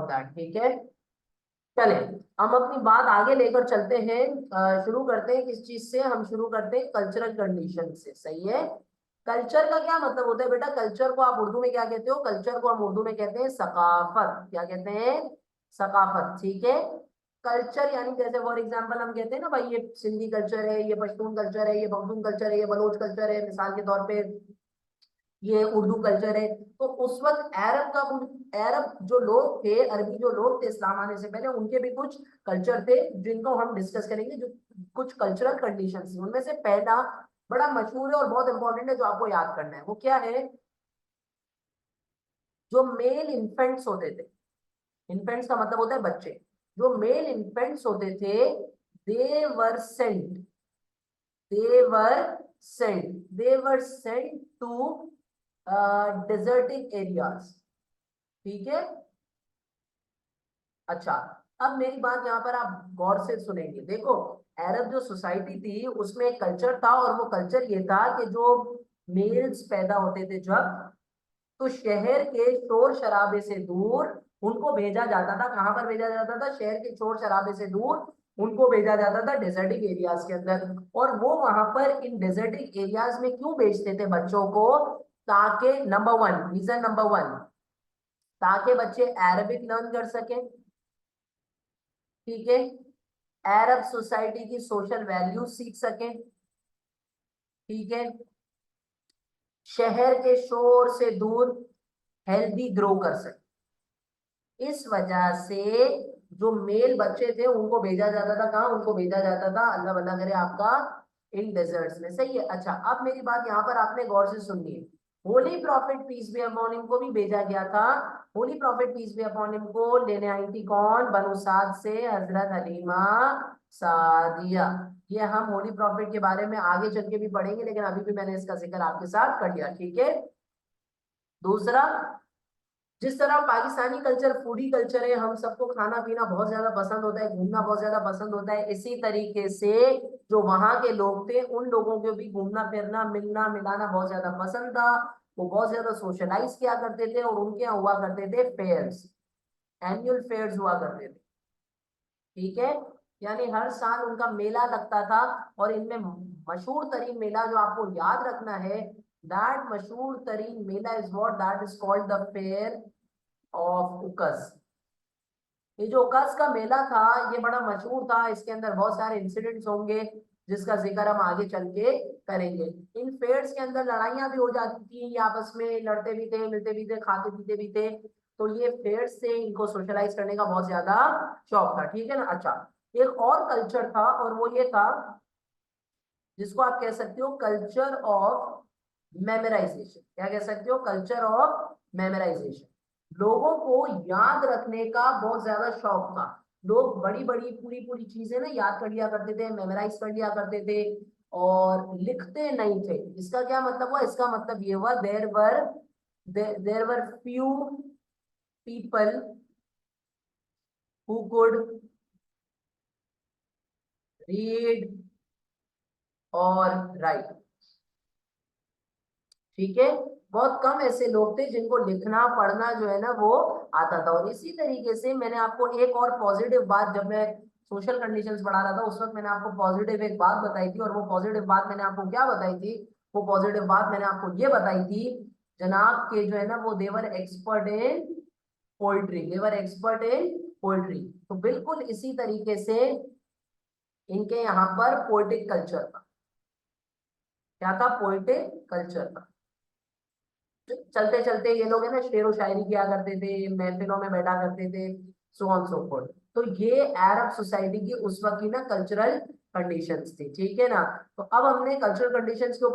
That, ठीक है। चले, हम अपनी बात आगे लेकर चलते हैं। शुरू करते हैं किस चीज से? हम शुरू करते हैं कल्चरल कंडीशन से, सही है। कल्चर का क्या मतलब होता है बेटा? कल्चर को आप उर्दू में क्या कहते हो? कल्चर को हम उर्दू में कहते हैं सकाफत। क्या कहते हैं? सकाफत, ठीक है। कल्चर यानी जैसे फॉर एग्जांपल हम कहते हैं ना भाई, ये सिंधी कल्चर है, ये पश्तून कल्चर है, ये पख्तून कल्चर है, ये बलोच कल्चर है, मिसाल के तौर पे ये उर्दू कल्चर है। तो उस वक्त अरब जो लोग थे, अरबी जो लोग थे इस्लाम आने से पहले, उनके भी कुछ कल्चर थे जिनको हम डिस्कस करेंगे। जो कुछ कल्चरल कंडीशंस, उनमें से पहला बड़ा मशहूर है और बहुत इंपॉर्टेंट है, जो आपको याद करना है, वो क्या है? जो मेल इन्फेंट्स होते थे, इन्फेंट्स का मतलब होता है बच्चे, जो मेल इन्फेंट्स होते थे, they were sent they were sent to desertic areas, ठीक है। अच्छा, अब मेरी बात यहाँ पर आप गौर से सुनेंगे। देखो, अरब जो सोसाइटी थी उसमें एक कल्चर था, और वो कल्चर ये था कि जो मेल्स पैदा होते थे जब, तो शहर के शोर शराबे से दूर उनको भेजा जाता था। कहां पर भेजा जाता था? शहर के शोर शराबे से दूर उनको भेजा जाता था डेजर्टिक एरियाज के अंदर। और वो वहां पर इन डेजर्टिक एरियाज में क्यों भेजते थे बच्चों को? ताकि number one, reason number one, ताकि बच्चे अरबिक लर्न कर सके, ठीक है। अरब सोसाइटी की सोशल वैल्यूज सीख सके, ठीक है। शहर के शोर से दूर हेल्दी ग्रो कर सके। इस वजह से जो मेल बच्चे थे उनको भेजा जाता था कहाँ? उनको भेजा जाता था, अल्लाह भला करे आपका, इन डेजर्ट्स में, सही है। अच्छा, अब मेरी बात यहाँ पर आपने गौर से सुननी है। Holy prophet peace be upon him को भी भेजा गया था। Holy prophet peace be upon him को लेने आई थी कौन? बनु साद से हजरत हलीमा सादिया। ये हम होली प्रॉफिट के बारे में आगे चल के भी पढ़ेंगे, लेकिन अभी भी मैंने इसका जिक्र आपके साथ कर दिया, ठीक है। दूसरा, जिस तरह पाकिस्तानी कल्चर फूडी कल्चर है, हम सबको खाना पीना बहुत ज्यादा पसंद होता है, घूमना बहुत ज्यादा पसंद होता है, इसी तरीके से जो वहां के लोग थे, उन लोगों को भी घूमना फिरना, मिलना मिलाना बहुत ज्यादा पसंद था। वो बहुत ज्यादा सोशलाइज किया करते थे, और उनके यहाँ हुआ करते थे फेयर्स, एनुअल फेयर्स हुआ करते थे, ठीक है। यानी हर साल उनका मेला लगता था। और इनमें मशहूर तरीन मेला जो आपको याद रखना है, दैट मशहूर तरीन मेला is what? That is called the fair of Ukaz. ये जो उकस का मेला था, ये बड़ा मशहूर था। इसके अंदर बहुत सारे इंसिडेंट्स होंगे जिसका जिक्र हम आगे चल के करेंगे। इन फेयर्स के अंदर लड़ाइयां भी हो जाती थी, ये आपस में लड़ते भी थे, मिलते भी थे, खाते पीते भी थे। तो ये फेयर्स से इनको सोशलाइज करने का बहुत ज्यादा शौक था, ठीक है ना। अच्छा, एक और कल्चर था, और वो ये था जिसको आप कह सकते हो कल्चर ऑफ मेमोराइजेशन। क्या कह सकते हो? Culture of memorisation. लोगों को याद रखने का बहुत ज्यादा शौक था। लोग बड़ी बड़ी पूरी पूरी चीजें ना याद कर लिया करते थे, मेमोराइज कर लिया करते थे, और लिखते नहीं थे। इसका क्या मतलब हुआ? इसका मतलब ये हुआ, there were few people who could read or write, ठीक है। बहुत कम ऐसे लोग थे जिनको लिखना पढ़ना जो है ना वो आता था। और इसी तरीके से मैंने आपको एक और पॉजिटिव बात, जब मैं सोशल कंडीशंस पढ़ा रहा था उस वक्त मैंने आपको पॉजिटिव एक बात बताई थी। और वो पॉजिटिव बात मैंने आपको क्या बताई थी? वो पॉजिटिव बात मैंने आपको ये बताई थी जनाब, के जो है ना वो they're expert in poetry, they're expert in poetry. तो बिल्कुल इसी तरीके से इनके यहाँ पर पोइटिक कल्चर था। क्या था? पोइटिक कल्चर था। चलते चलते ये लोग है ना शेर व शायरी किया करते थे, महफिलों में बैठा करते थे, सो ऑन सो फोर्थ। तो ये अरब सोसाइटी की उस वक्त की ना कल्चरल कंडीशंस थी, ठीक है ना। तो अब हमने कल्चरल कंडीशंस के ऊपर